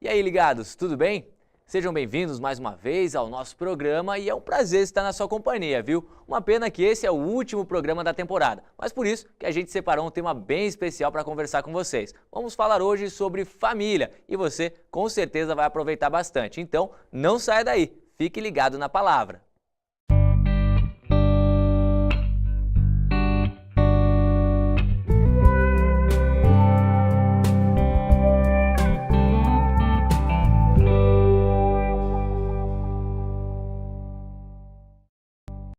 E aí, ligados, tudo bem? Sejam bem-vindos mais uma vez ao nosso programa e é um prazer estar na sua companhia, viu? Uma pena que esse é o último programa da temporada, mas por isso que a gente separou um tema bem especial para conversar com vocês. Vamos falar hoje sobre família e você com certeza vai aproveitar bastante. Então, não saia daí, fique ligado na palavra.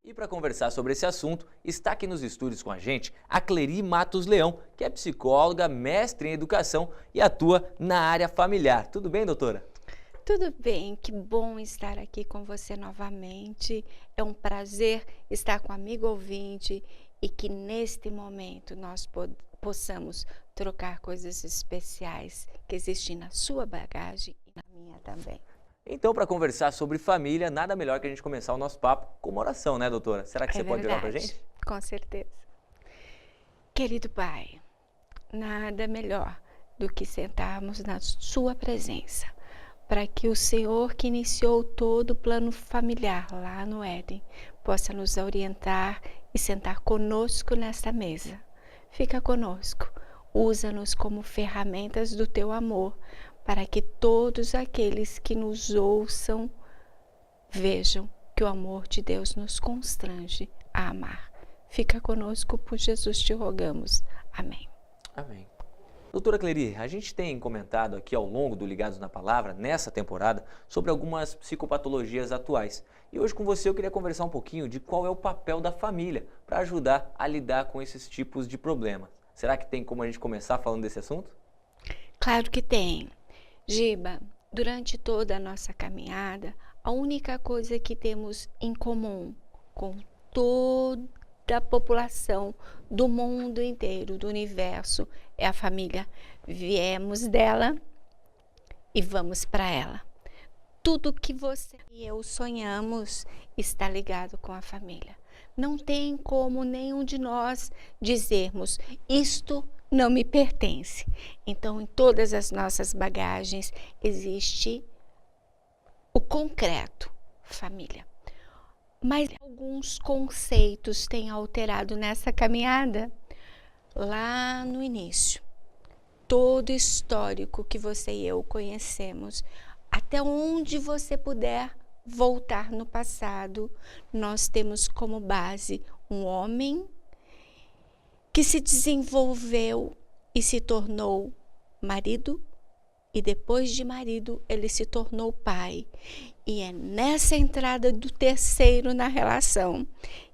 E para conversar sobre esse assunto, está aqui nos estúdios com a gente a Cleri Matos Leão, que é psicóloga, mestre em educação e atua na área familiar. Tudo bem, doutora? Tudo bem, que bom estar aqui com você novamente. É um prazer estar com o amigo ouvinte e que neste momento nós possamos trocar coisas especiais que existem na sua bagagem e na minha também. Então, para conversar sobre família, nada melhor que a gente começar o nosso papo com uma oração, né, doutora? Será que você pode orar para a gente? Com certeza. Querido Pai, nada melhor do que sentarmos na sua presença, para que o Senhor que iniciou todo o plano familiar lá no Éden, possa nos orientar e sentar conosco nesta mesa. Fica conosco, usa-nos como ferramentas do teu amor, para que todos aqueles que nos ouçam vejam que o amor de Deus nos constrange a amar. Fica conosco, por Jesus te rogamos. Amém. Amém. Doutora Cleri, a gente tem comentado aqui ao longo do Ligados na Palavra, nessa temporada, sobre algumas psicopatologias atuais. E hoje com você eu queria conversar um pouquinho de qual é o papel da família para ajudar a lidar com esses tipos de problemas. Será que tem como a gente começar falando desse assunto? Claro que tem. Giba, durante toda a nossa caminhada, a única coisa que temos em comum com toda a população do mundo inteiro, do universo, é a família. Viemos dela e vamos para ela. Tudo que você e eu sonhamos está ligado com a família. Não tem como nenhum de nós dizermos isto não me pertence. Então, em todas as nossas bagagens existe o concreto, família. Mas alguns conceitos têm alterado nessa caminhada. Lá no início, todo histórico que você e eu conhecemos, até onde você puder voltar no passado, nós temos como base um homem que se desenvolveu e se tornou marido, e depois de marido ele se tornou pai. E é nessa entrada do terceiro na relação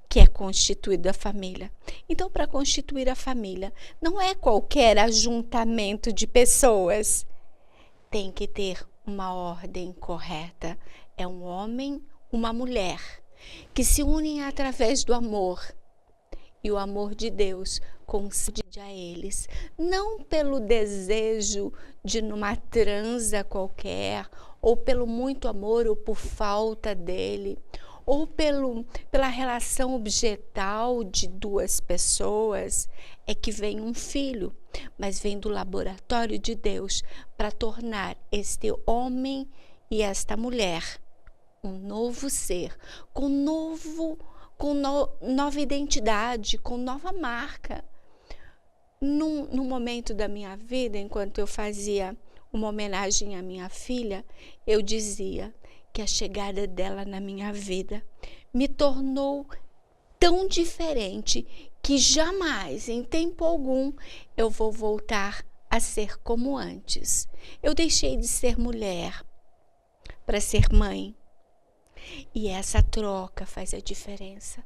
que é constituída a família. Então, para constituir a família, não é qualquer ajuntamento de pessoas. Tem que ter uma ordem correta. É um homem, uma mulher, que se unem através do amor. E o amor de Deus concede a eles, não pelo desejo de numa transa qualquer, ou pelo muito amor, ou por falta dele, ou pela relação objetal de duas pessoas, é que vem um filho, mas vem do laboratório de Deus para tornar este homem e esta mulher um novo ser, com nova identidade, com nova marca. Num momento da minha vida, enquanto eu fazia uma homenagem à minha filha, eu dizia que a chegada dela na minha vida me tornou tão diferente que jamais, em tempo algum, eu vou voltar a ser como antes. Eu deixei de ser mulher para ser mãe. E essa troca faz a diferença.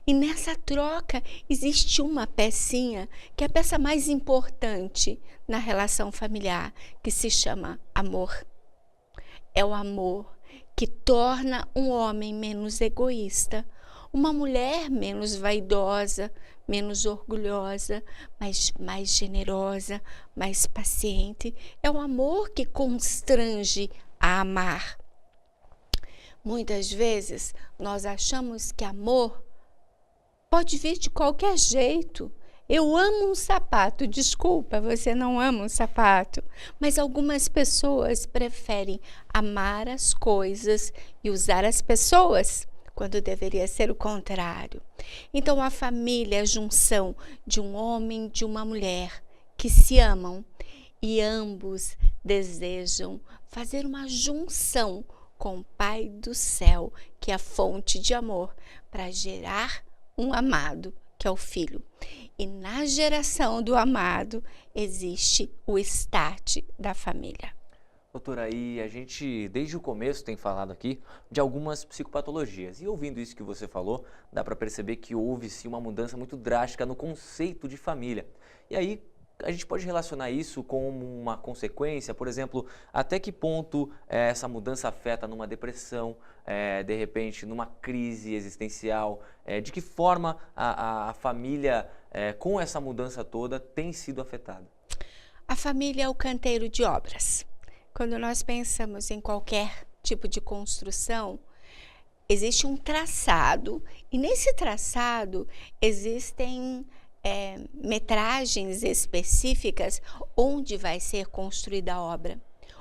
E nessa troca existe uma pecinha, que é a peça mais importante na relação familiar, que se chama amor. É o amor que torna um homem menos egoísta, uma mulher menos vaidosa, menos orgulhosa, mas mais generosa, mais paciente. É o amor que constrange a amar. Muitas vezes nós achamos que amor pode vir de qualquer jeito. Eu amo um sapato. Desculpa, você não ama um sapato. Mas algumas pessoas preferem amar as coisas e usar as pessoas, quando deveria ser o contrário. Então, a família é a junção de um homem e de uma mulher que se amam e ambos desejam fazer uma junção com o Pai do céu, que é a fonte de amor, para gerar um amado, que é o Filho. E na geração do amado existe o start da família. Doutora, aí a gente desde o começo tem falado aqui de algumas psicopatologias e ouvindo isso que você falou, dá para perceber que houve sim uma mudança muito drástica no conceito de família. E aí a gente pode relacionar isso com uma consequência, por exemplo, até que ponto essa mudança afeta numa depressão, de repente numa crise existencial, de que forma a família com essa mudança toda tem sido afetada? A família é o canteiro de obras. Quando nós pensamos em qualquer tipo de construção, existe um traçado e nesse traçado existem metragens específicas onde vai ser construída a obra.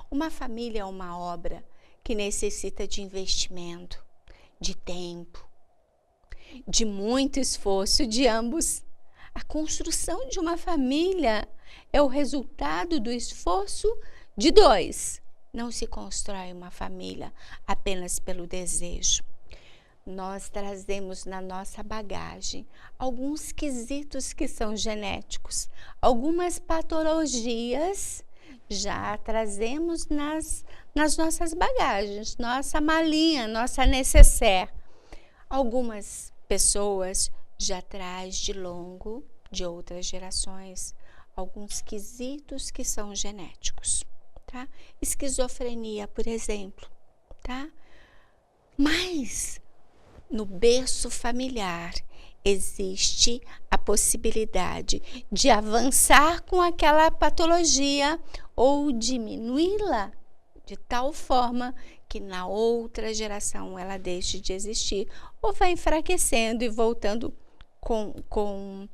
Uma família é uma obra que necessita de investimento, de tempo, de muito esforço de ambos. A construção de uma família é o resultado do esforço de dois. Não se constrói uma família apenas pelo desejo. Nós trazemos na nossa bagagem alguns quesitos que são genéticos, algumas patologias já trazemos nas nossas bagagens, nossa malinha, nossa necessaire. Algumas pessoas já traz de longo, de outras gerações, alguns quesitos que são genéticos, tá? Esquizofrenia, por exemplo, tá? Mas no berço familiar existe a possibilidade de avançar com aquela patologia ou diminuí-la de tal forma que na outra geração ela deixe de existir ou vai enfraquecendo e voltando com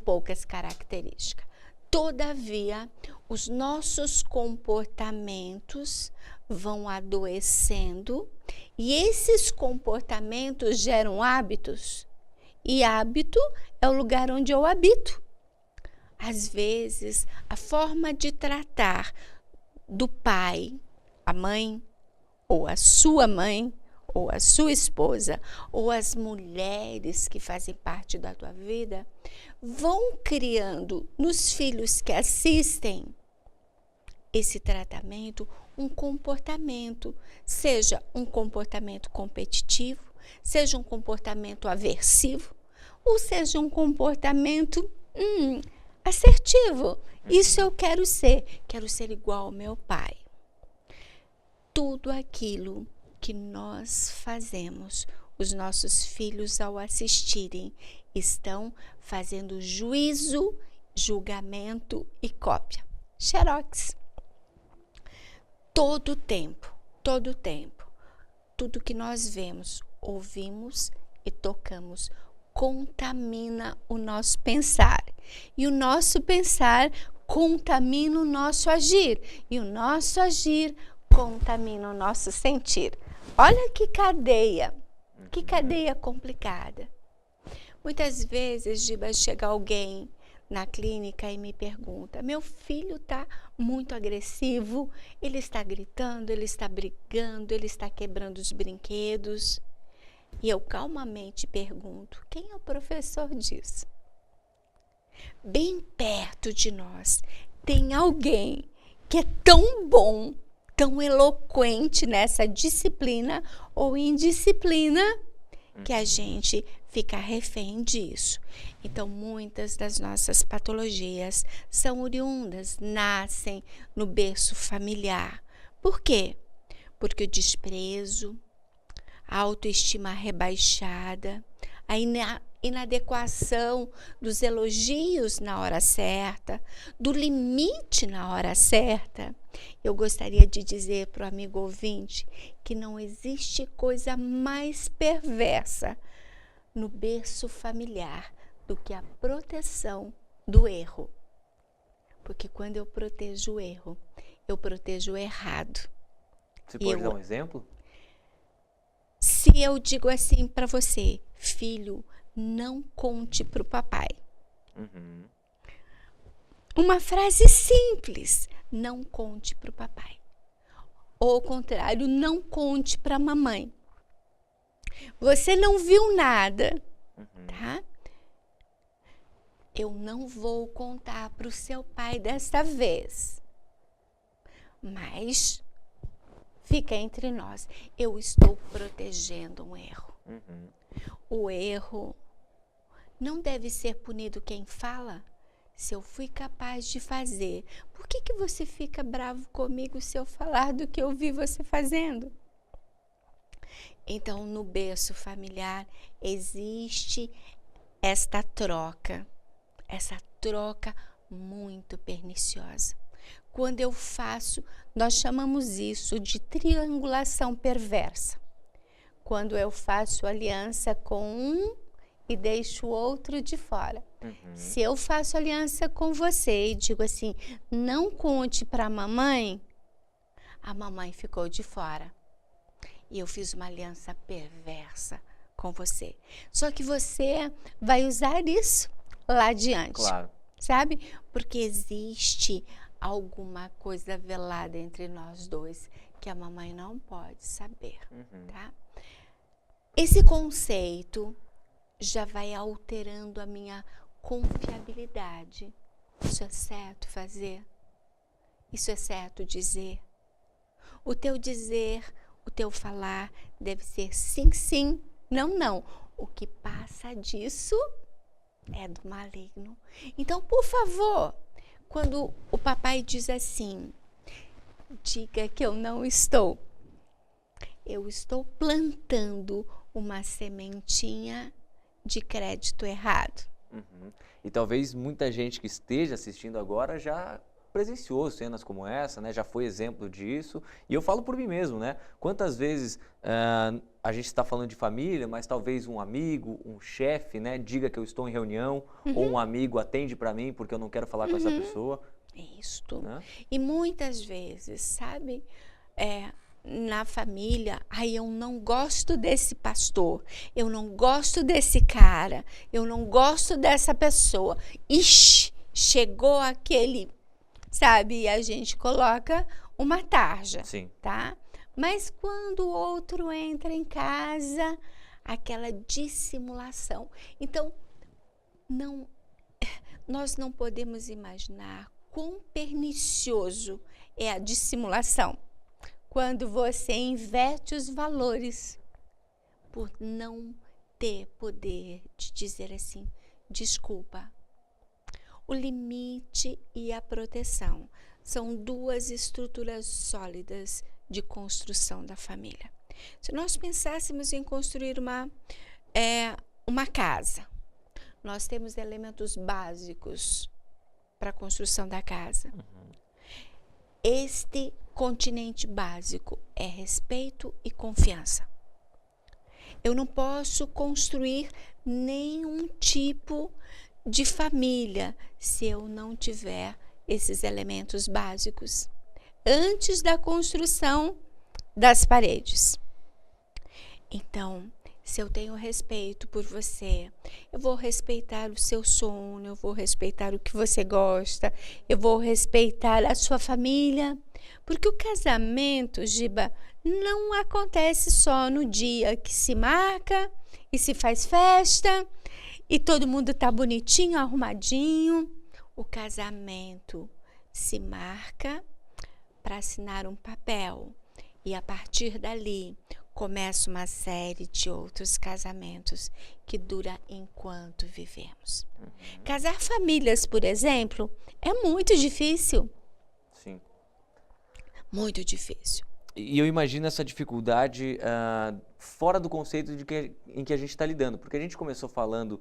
poucas características. Todavia, os nossos comportamentos vão adoecendo e esses comportamentos geram hábitos. E hábito é o lugar onde eu habito. Às vezes, a forma de tratar do pai, a mãe, ou a sua mãe, ou a sua esposa, ou as mulheres que fazem parte da tua vida, vão criando nos filhos que assistem esse tratamento um comportamento, seja um comportamento competitivo, seja um comportamento aversivo, ou seja um comportamento assertivo. Isso eu quero ser igual ao meu pai. Tudo aquilo que nós fazemos, os nossos filhos ao assistirem, estão fazendo juízo, julgamento e cópia. Xerox. Todo tempo, tudo que nós vemos, ouvimos e tocamos contamina o nosso pensar. E o nosso pensar contamina o nosso agir. E o nosso agir contamina o nosso sentir. Olha que cadeia complicada. Muitas vezes, Giba, chega alguém na clínica e me pergunta: meu filho está muito agressivo, ele está gritando, ele está brigando, ele está quebrando os brinquedos. E eu calmamente pergunto: quem é o professor disso? Bem perto de nós tem alguém que é tão bom, tão eloquente nessa disciplina ou indisciplina que a gente fica refém disso. Então, muitas das nossas patologias são oriundas, nascem no berço familiar. Por quê? Porque o desprezo, a autoestima rebaixada, a inadequação dos elogios na hora certa, do limite na hora certa. Eu gostaria de dizer para o amigo ouvinte que não existe coisa mais perversa no berço familiar do que a proteção do erro. Porque quando eu protejo o erro, eu protejo o errado. Você pode dar um exemplo? Se eu digo assim para você, filho, não conte para o papai. Uhum. Uma frase simples, não conte para o papai. Ou ao contrário, não conte para a mamãe. Você não viu nada, tá? Eu não vou contar para o seu pai desta vez. Mas fica entre nós. Eu estou protegendo um erro. O erro não deve ser punido quem fala. Se eu fui capaz de fazer, por que você fica bravo comigo se eu falar do que eu vi você fazendo? Então, no berço familiar existe esta troca muito perniciosa. Quando eu faço, nós chamamos isso de triangulação perversa. Quando eu faço aliança com um e deixo o outro de fora. Se eu faço aliança com você e digo assim, não conte para a mamãe ficou de fora. E eu fiz uma aliança perversa com você. Só que você vai usar isso lá adiante. Claro. Sabe? Porque existe alguma coisa velada entre nós dois que a mamãe não pode saber, tá? Esse conceito já vai alterando a minha confiabilidade. Isso é certo fazer? Isso é certo dizer? O teu dizer, o teu falar deve ser sim, sim, não, não. O que passa disso é do maligno. Então, por favor, quando o papai diz assim, diga que eu não estou. Eu estou plantando uma sementinha de crédito errado. E talvez muita gente que esteja assistindo agora já presenciou cenas como essa, né? Já foi exemplo disso. E eu falo por mim mesmo, né? Quantas vezes a gente está falando de família, mas talvez um amigo, um chefe, né? Diga que eu estou em reunião, ou um amigo atende para mim porque eu não quero falar com essa pessoa. Isto. Né? E muitas vezes, sabe, na família, eu não gosto desse pastor, eu não gosto desse cara, eu não gosto dessa pessoa. Ixi, chegou aquele, sabe, e a gente coloca uma tarja, Sim. tá? Mas quando o outro entra em casa, aquela dissimulação. Então, nós não podemos imaginar quão pernicioso é a dissimulação. Quando você inverte os valores por não ter poder de dizer assim, desculpa. O limite e a proteção são duas estruturas sólidas de construção da família. Se nós pensássemos em construir uma casa, nós temos elementos básicos para a construção da casa. Este continente básico é respeito e confiança. Eu não posso construir nenhum tipo de família se eu não tiver esses elementos básicos antes da construção das paredes. Então, se eu tenho respeito por você, eu vou respeitar o seu sono, eu vou respeitar o que você gosta, eu vou respeitar a sua família. Porque o casamento, Giba, não acontece só no dia que se marca e se faz festa e todo mundo tá bonitinho, arrumadinho. O casamento se marca para assinar um papel e a partir dali começa uma série de outros casamentos que dura enquanto vivemos. Casar famílias, por exemplo, é muito difícil. Sim. Muito difícil. E eu imagino essa dificuldade fora do conceito em que a gente está lidando, porque a gente começou falando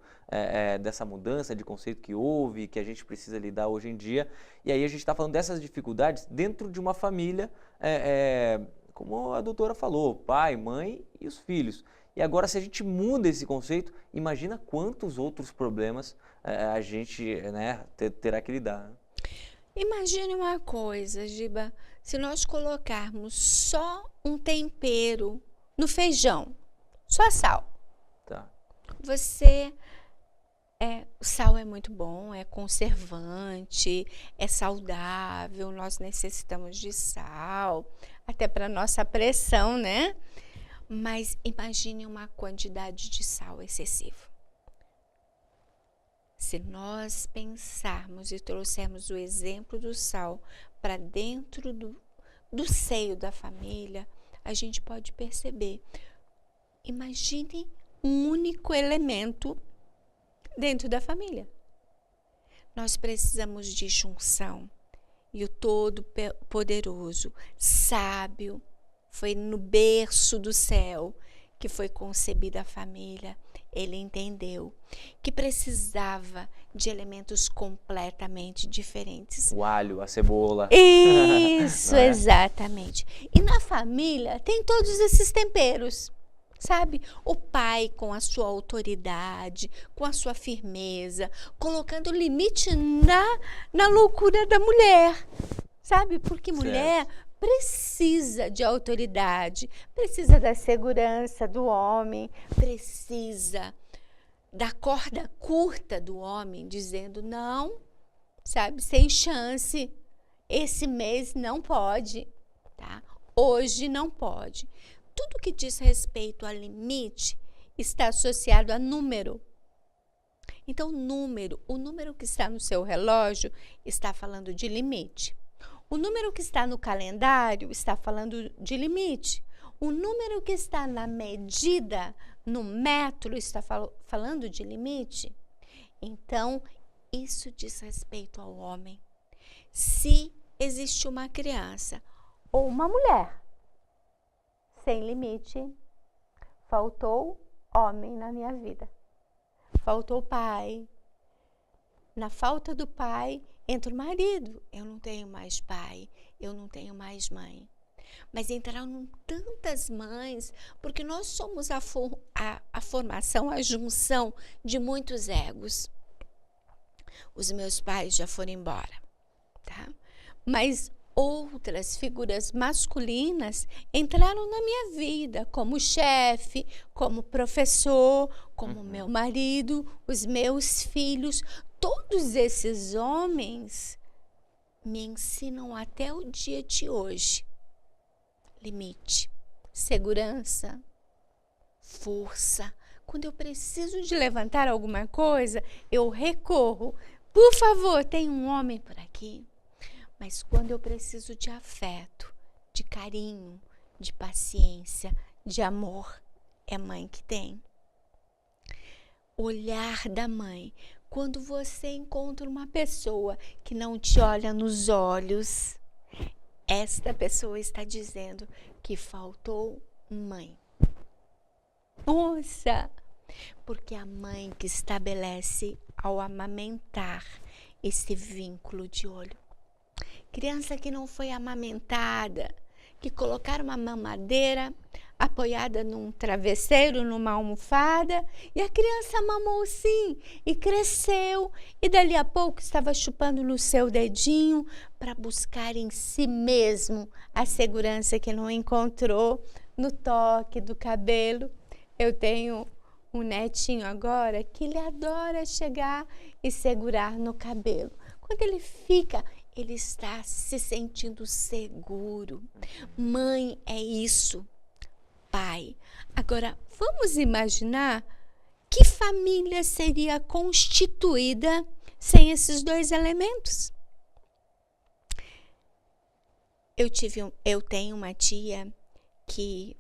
dessa mudança de conceito que houve, que a gente precisa lidar hoje em dia, e aí a gente está falando dessas dificuldades dentro de uma família, como a doutora falou, pai, mãe e os filhos. E agora, se a gente muda esse conceito, imagina quantos outros problemas a gente, né, terá que lidar. Né? Imagine uma coisa, Giba, se nós colocarmos só um tempero no feijão, só sal. Tá. O sal é muito bom, é conservante, é saudável, nós necessitamos de sal, até para nossa pressão, né? Mas imagine uma quantidade de sal excessiva. Se nós pensarmos e trouxermos o exemplo do sal para dentro do seio da família, a gente pode perceber. Imagine um único elemento dentro da família. Nós precisamos de junção. E o Todo-Poderoso, sábio, foi no berço do céu que foi concebida a família. Ele entendeu que precisava de elementos completamente diferentes. O alho, a cebola. Isso, exatamente. E na família tem todos esses temperos. Sabe, o pai com a sua autoridade, com a sua firmeza, colocando limite na loucura da mulher, sabe? Porque mulher precisa de autoridade, precisa da segurança do homem, precisa da corda curta do homem, dizendo não, sabe? Sem chance, esse mês não pode, tá? Hoje não pode. Tudo que diz respeito a limite está associado a número. Então, o número que está no seu relógio está falando de limite. O número que está no calendário está falando de limite. O número que está na medida, no metro, está falando de limite. Então, isso diz respeito ao homem. Se existe uma criança ou uma mulher sem limite, faltou homem na minha vida. Faltou pai. Na falta do pai, entra o marido. Eu não tenho mais pai, eu não tenho mais mãe. Mas entraram tantas mães, porque nós somos a formação, a junção de muitos egos. Os meus pais já foram embora, tá? Mas outras figuras masculinas entraram na minha vida, como chefe, como professor, como meu marido, os meus filhos. Todos esses homens me ensinam até o dia de hoje. Limite, segurança, força. Quando eu preciso de levantar alguma coisa, eu recorro. Por favor, tem um homem por aqui. Mas quando eu preciso de afeto, de carinho, de paciência, de amor, é a mãe que tem. Olhar da mãe. Quando você encontra uma pessoa que não te olha nos olhos, esta pessoa está dizendo que faltou mãe. Nossa! Porque a mãe que estabelece ao amamentar esse vínculo de olho. Criança que não foi amamentada, que colocaram uma mamadeira apoiada num travesseiro, numa almofada, e a criança mamou sim, e cresceu, e dali a pouco estava chupando no seu dedinho para buscar em si mesmo a segurança que não encontrou no toque do cabelo. Eu tenho um netinho agora que ele adora chegar e segurar no cabelo. Quando ele fica, ele está se sentindo seguro. Mãe é isso, pai. Agora, vamos imaginar que família seria constituída sem esses dois elementos. Eu tenho uma tia que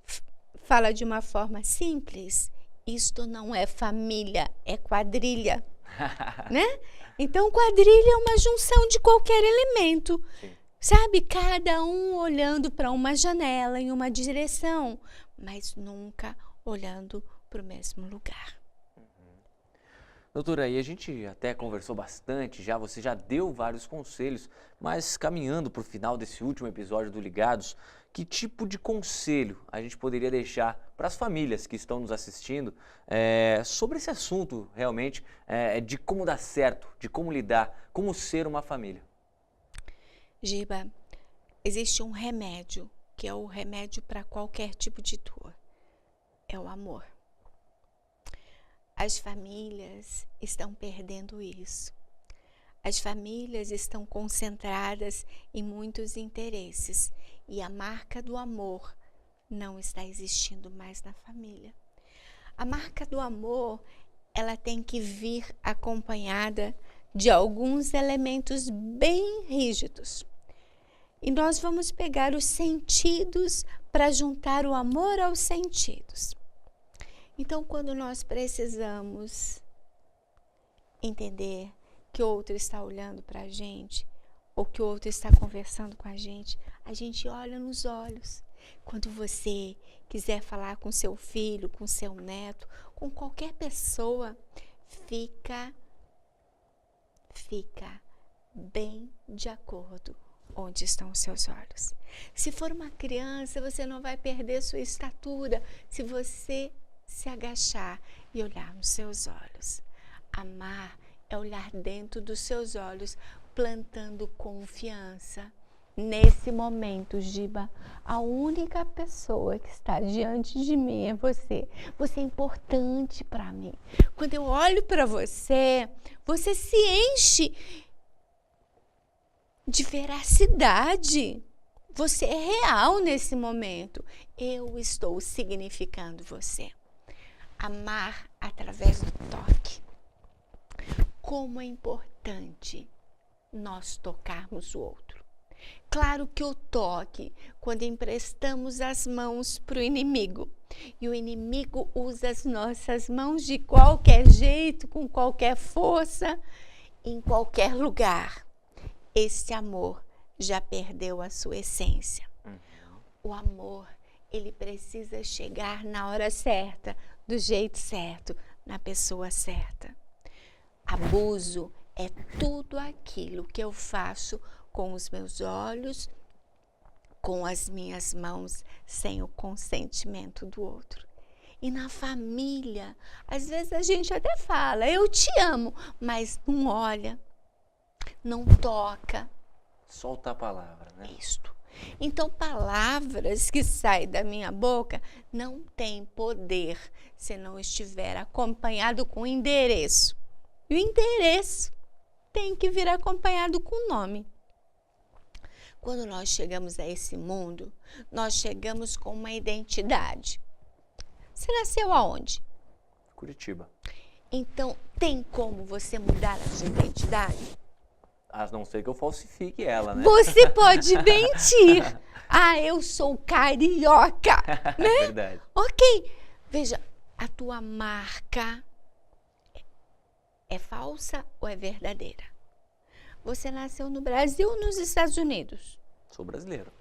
fala de uma forma simples. Isto não é família, é quadrilha, né? Então, quadrilha é uma junção de qualquer elemento, sabe? Cada um olhando para uma janela em uma direção, mas nunca olhando para o mesmo lugar. Doutora, aí a gente até conversou bastante já, você já deu vários conselhos, mas caminhando para o final desse último episódio do Ligados, que tipo de conselho a gente poderia deixar para as famílias que estão nos assistindo sobre esse assunto realmente de como dar certo, de como lidar, como ser uma família? Giba, existe um remédio, que é o remédio para qualquer tipo de dor. É o amor. As famílias estão perdendo isso. As famílias estão concentradas em muitos interesses e a marca do amor não está existindo mais na família. A marca do amor, ela tem que vir acompanhada de alguns elementos bem rígidos. E nós vamos pegar os sentidos para juntar o amor aos sentidos. Então, quando nós precisamos entender que o outro está olhando para a gente, ou que o outro está conversando com a gente olha nos olhos. Quando você quiser falar com seu filho, com seu neto, com qualquer pessoa, fica bem de acordo onde estão os seus olhos. Se for uma criança, você não vai perder sua estatura se você se agachar e olhar nos seus olhos. Amar é olhar dentro dos seus olhos, plantando confiança. Nesse momento, Giba, a única pessoa que está diante de mim é você. Você é importante para mim. Quando eu olho para você, você se enche de veracidade. Você é real nesse momento. Eu estou significando você. Amar através do toque. Como é importante nós tocarmos o outro. Claro que o toque, quando emprestamos as mãos para o inimigo, e o inimigo usa as nossas mãos de qualquer jeito, com qualquer força, em qualquer lugar, esse amor já perdeu a sua essência. O amor, ele precisa chegar na hora certa, do jeito certo, na pessoa certa. Abuso é tudo aquilo que eu faço com os meus olhos, com as minhas mãos, sem o consentimento do outro. E na família, às vezes a gente até fala, eu te amo, mas não olha, não toca. Solta a palavra, né? Isto. Então, palavras que saem da minha boca não têm poder se não estiver acompanhado com endereço. E o endereço tem que vir acompanhado com o nome. Quando nós chegamos a esse mundo, nós chegamos com uma identidade. Você nasceu aonde? Curitiba. Então, tem como você mudar a sua identidade? A não ser que eu falsifique ela, né? Você pode mentir. Ah, eu sou carioca, né? É verdade. Ok. Veja, a tua marca é falsa ou é verdadeira? Você nasceu no Brasil ou nos Estados Unidos? Sou brasileiro.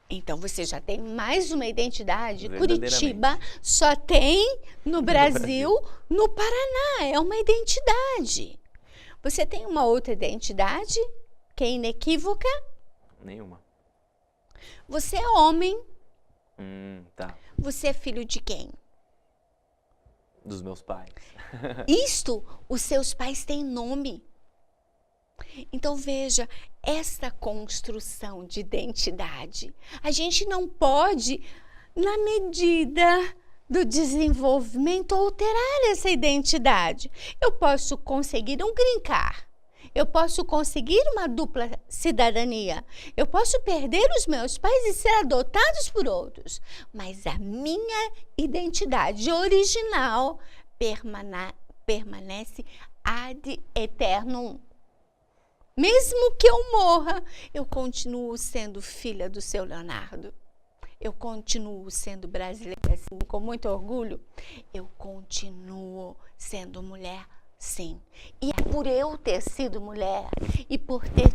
Então você já tem mais uma identidade. Curitiba só tem no Brasil, no Paraná. É uma identidade. Você tem uma outra identidade que é inequívoca? Nenhuma. Você é homem. Tá. Você é filho de quem? Dos meus pais. Isto, os seus pais têm nome. Então veja, essa construção de identidade, a gente não pode, na medida do desenvolvimento, alterar essa identidade. Eu posso conseguir um green card, eu posso conseguir uma dupla cidadania, eu posso perder os meus pais e ser adotados por outros, mas a minha identidade original permanece ad eternum. Mesmo que eu morra, eu continuo sendo filha do seu Leonardo. Eu continuo sendo brasileira, assim, com muito orgulho. Eu continuo sendo mulher, sim. E é por eu ter sido mulher e por ter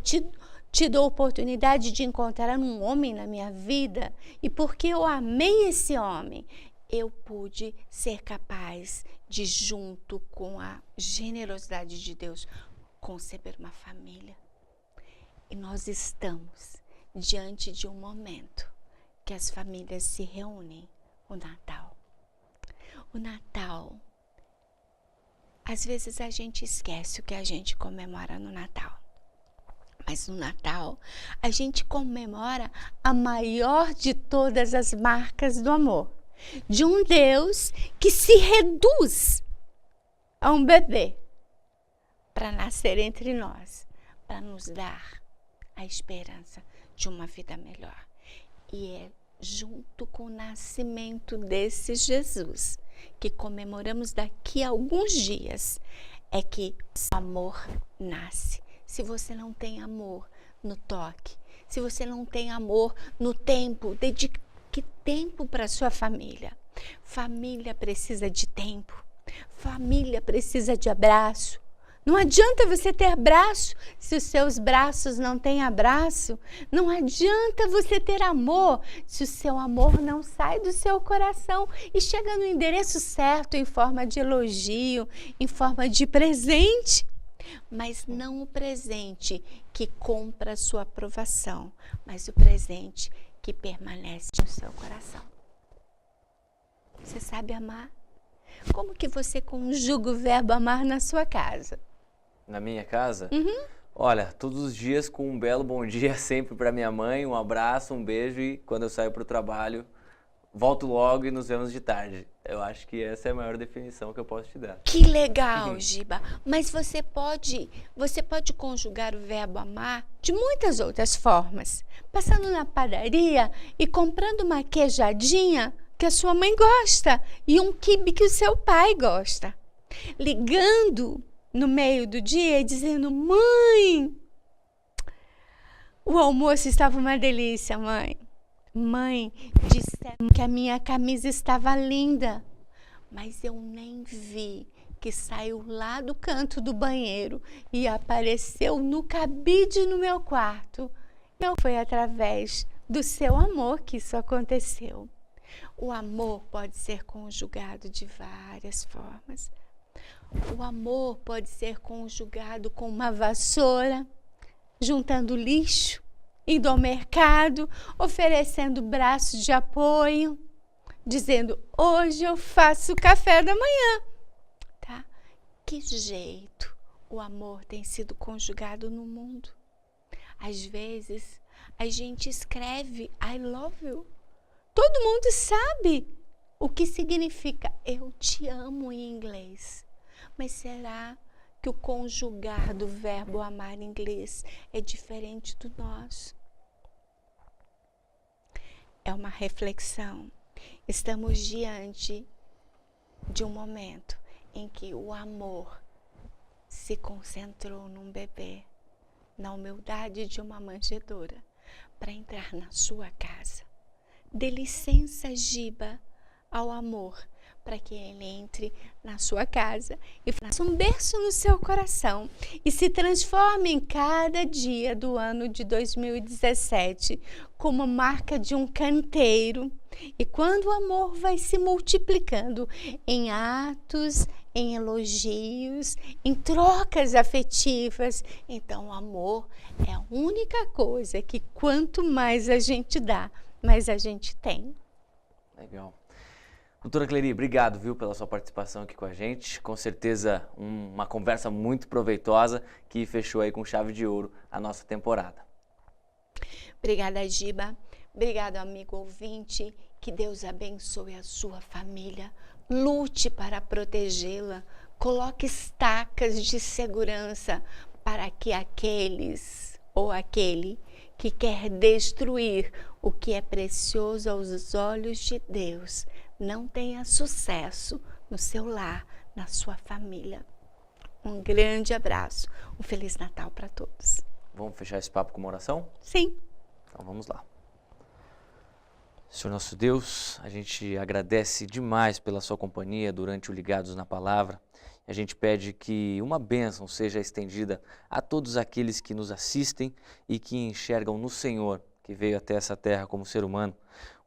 tido a oportunidade de encontrar um homem na minha vida e porque eu amei esse homem, eu pude ser capaz de, junto com a generosidade de Deus, conceber uma família. E nós estamos diante de um momento que as famílias se reúnem, o Natal. O Natal, às vezes a gente esquece o que a gente comemora no Natal. Mas no Natal, a gente comemora a maior de todas as marcas do amor. De um Deus que se reduz a um bebê para nascer entre nós, para nos dar a esperança de uma vida melhor. E é junto com o nascimento desse Jesus, que comemoramos daqui a alguns dias, é que o amor nasce. Se você não tem amor no toque, se você não tem amor no tempo, dedique tempo para sua família. Família precisa de tempo, família precisa de abraço. Não adianta você ter abraço se os seus braços não têm abraço. Não adianta você ter amor se o seu amor não sai do seu coração e chega no endereço certo, em forma de elogio, em forma de presente. Mas não o presente que compra a sua aprovação, mas o presente que permanece no seu coração. Você sabe amar? Como que você conjuga o verbo amar na sua casa? Na minha casa? Olha, todos os dias com um belo bom dia sempre para minha mãe, um abraço, um beijo e quando eu saio para o trabalho, volto logo e nos vemos de tarde. Eu acho que essa é a maior definição que eu posso te dar. Que legal, Giba! Mas você pode conjugar o verbo amar de muitas outras formas. Passando na padaria e comprando uma queijadinha que a sua mãe gosta e um quibe que o seu pai gosta. Ligando no meio do dia e dizendo: mãe, o almoço estava uma delícia, mãe. Mãe, disseram que a minha camisa estava linda, mas eu nem vi que saiu lá do canto do banheiro e apareceu no cabide no meu quarto. Não foi através do seu amor que isso aconteceu. O amor pode ser conjugado de várias formas. O amor pode ser conjugado com uma vassoura, juntando lixo, indo ao mercado, oferecendo braços de apoio, dizendo: hoje eu faço o café da manhã. Tá? Que jeito o amor tem sido conjugado no mundo? Às vezes a gente escreve I love you. Todo mundo sabe o que significa eu te amo em inglês. Mas será que o conjugar do verbo amar em inglês é diferente do nosso? É uma reflexão. Estamos diante de um momento em que o amor se concentrou num bebê, na humildade de uma manjedoura, para entrar na sua casa. Dê licença, Giba, ao amor, para que ele entre na sua casa e faça um berço no seu coração e se transforme em cada dia do ano de 2017 como marca de um canteiro. E quando o amor vai se multiplicando em atos, em elogios, em trocas afetivas, então o amor é a única coisa que quanto mais a gente dá, mais a gente tem. Legal. Doutora Cleli, obrigado, viu, pela sua participação aqui com a gente. Com certeza uma conversa muito proveitosa que fechou aí com chave de ouro a nossa temporada. Obrigada, Giba. Obrigado, amigo ouvinte. Que Deus abençoe a sua família. Lute para protegê-la. Coloque estacas de segurança para que aqueles ou aquele que quer destruir o que é precioso aos olhos de Deus não tenha sucesso no seu lar, na sua família. Um grande abraço, um Feliz Natal para todos. Vamos fechar esse papo com uma oração? Sim. Então vamos lá. Senhor nosso Deus, a gente agradece demais pela sua companhia durante o Ligados na Palavra. A gente pede que uma bênção seja estendida a todos aqueles que nos assistem e que enxergam no Senhor, que veio até essa terra como ser humano,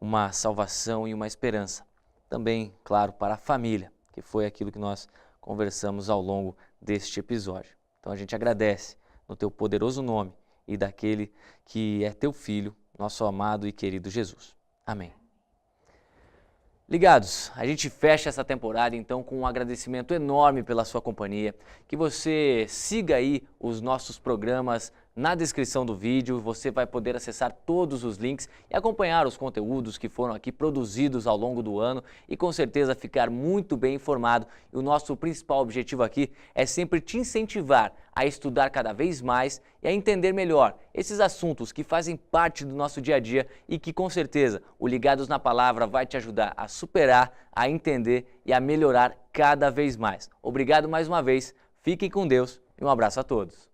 uma salvação e uma esperança. também, claro, para a família, que foi aquilo que nós conversamos ao longo deste episódio. Então a gente agradece no teu poderoso nome e daquele que é teu Filho, nosso amado e querido Jesus. Amém. Ligados, a gente fecha essa temporada então com um agradecimento enorme pela sua companhia, que você siga aí os nossos programas na descrição do vídeo, você vai poder acessar todos os links e acompanhar os conteúdos que foram aqui produzidos ao longo do ano e com certeza ficar muito bem informado. E o nosso principal objetivo aqui é sempre te incentivar a estudar cada vez mais e a entender melhor esses assuntos que fazem parte do nosso dia a dia e que com certeza o Ligados na Palavra vai te ajudar a superar, a entender e a melhorar cada vez mais. Obrigado mais uma vez, fiquem com Deus e um abraço a todos.